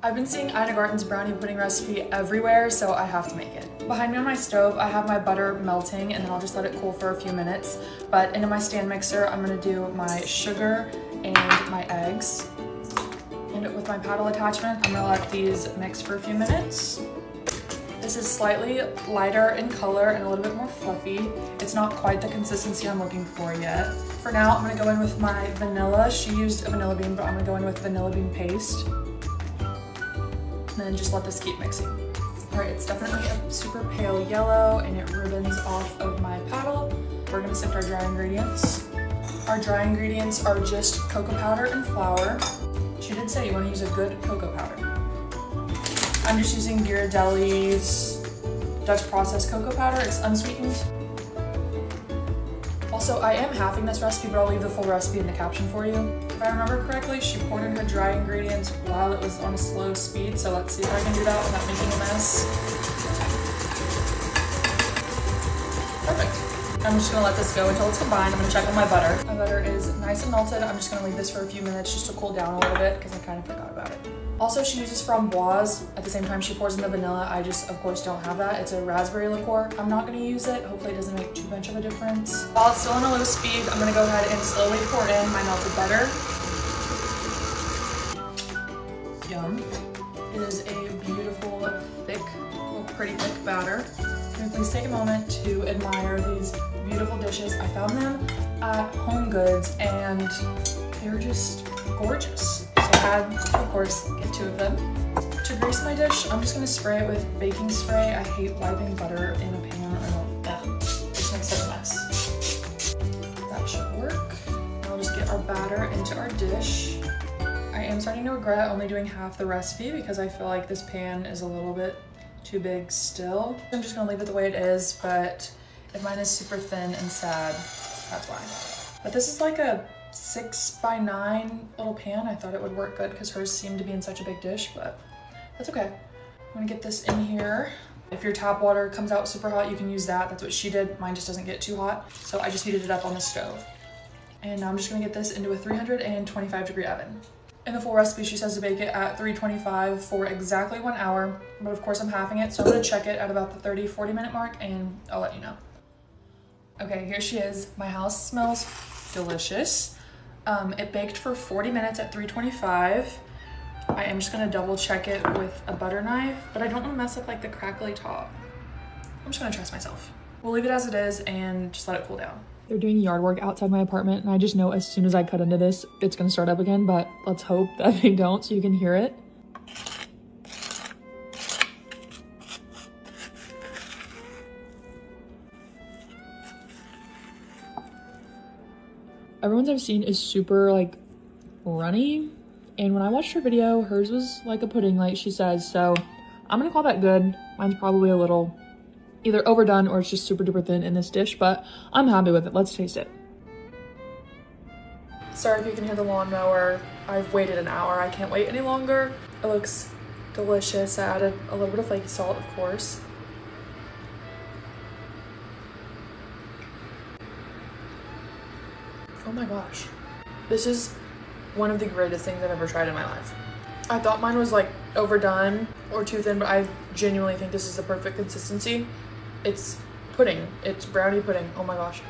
I've been seeing Ina Garten's brownie pudding recipe everywhere, so I have to make it. Behind me on my stove, I have my butter melting, and then I'll just let it cool for a few minutes. But into my stand mixer, I'm gonna do my sugar and my eggs. And with my paddle attachment, I'm gonna let these mix for a few minutes. This is slightly lighter in color and a little bit more fluffy. It's not quite the consistency I'm looking for yet. For now, I'm gonna go in with my vanilla. She used a vanilla bean, but I'm gonna go in with vanilla bean paste. And then just let this keep mixing. All right, it's definitely a super pale yellow and it ribbons off of my paddle. We're gonna sift our dry ingredients. Our dry ingredients are just cocoa powder and flour. She did say you wanna use a good cocoa powder. I'm just using Ghirardelli's Dutch processed cocoa powder. It's unsweetened. Also, I am halving this recipe, but I'll leave the full recipe in the caption for you. If I remember correctly, she poured in her dry ingredients while it was on a slow speed, so let's see if I can do that without making a mess. Perfect. I'm just gonna let this go until it's combined. I'm gonna check on my butter. My butter is nice and melted. I'm just gonna leave this for a few minutes just to cool down a little bit because I kind of forgot about it. Also, she uses Fromboise. At the same time, she pours in the vanilla. I just, of course, don't have that. It's a raspberry liqueur. I'm not gonna use it. Hopefully it doesn't make too much of a difference. While it's still on a low speed, I'm gonna go ahead and slowly pour in my melted butter. Yum. It is a beautiful, thick, pretty thick batter. And please take a moment to admire these beautiful dishes. I found them at Home Goods and they're just gorgeous. So I had, of course, get 2 of them. To grease my dish, I'm just gonna spray it with baking spray. I hate wiping butter in a pan. It just makes such a mess. That should work. I'll just get our batter into our dish. I am starting to regret only doing half the recipe because I feel like this pan is a little bit too big still. I'm just gonna leave it the way it is, but if mine is super thin and sad, that's why. But this is like a 6x9 little pan. I thought it would work good because hers seemed to be in such a big dish, but that's okay. I'm gonna get this in here. If your tap water comes out super hot, you can use that. That's what she did. Mine just doesn't get too hot. So I just heated it up on the stove. And now I'm just gonna get this into a 325-degree oven. In the full recipe, she says to bake it at 325 for exactly 1 hour, but of course I'm halving it, so I'm gonna check it at about the 30-40 minute mark and I'll let you know. Okay, here she is. My house smells delicious. It baked for 40 minutes at 325. I am just gonna double check it with a butter knife, but I don't wanna mess up like the crackly top. I'm just gonna trust myself. We'll leave it as it is and just let it cool down. They're doing yard work outside my apartment, and I just know as soon as I cut into this, it's gonna start up again, but let's hope that they don't so you can hear it. Everyone's I've seen is super like runny, and when I watched her video, hers was like a pudding, like she says, so I'm gonna call that good. Mine's probably a little either overdone or it's just super duper thin in this dish, but I'm happy with it. Let's taste it. Sorry if you can hear the lawnmower. I've waited an hour. I can't wait any longer. It looks delicious. I added a little bit of flaky salt, of course. Oh my gosh. This is one of the greatest things I've ever tried in my life. I thought mine was like overdone or too thin, but I genuinely think this is the perfect consistency. It's pudding. It's brownie pudding. Oh my gosh.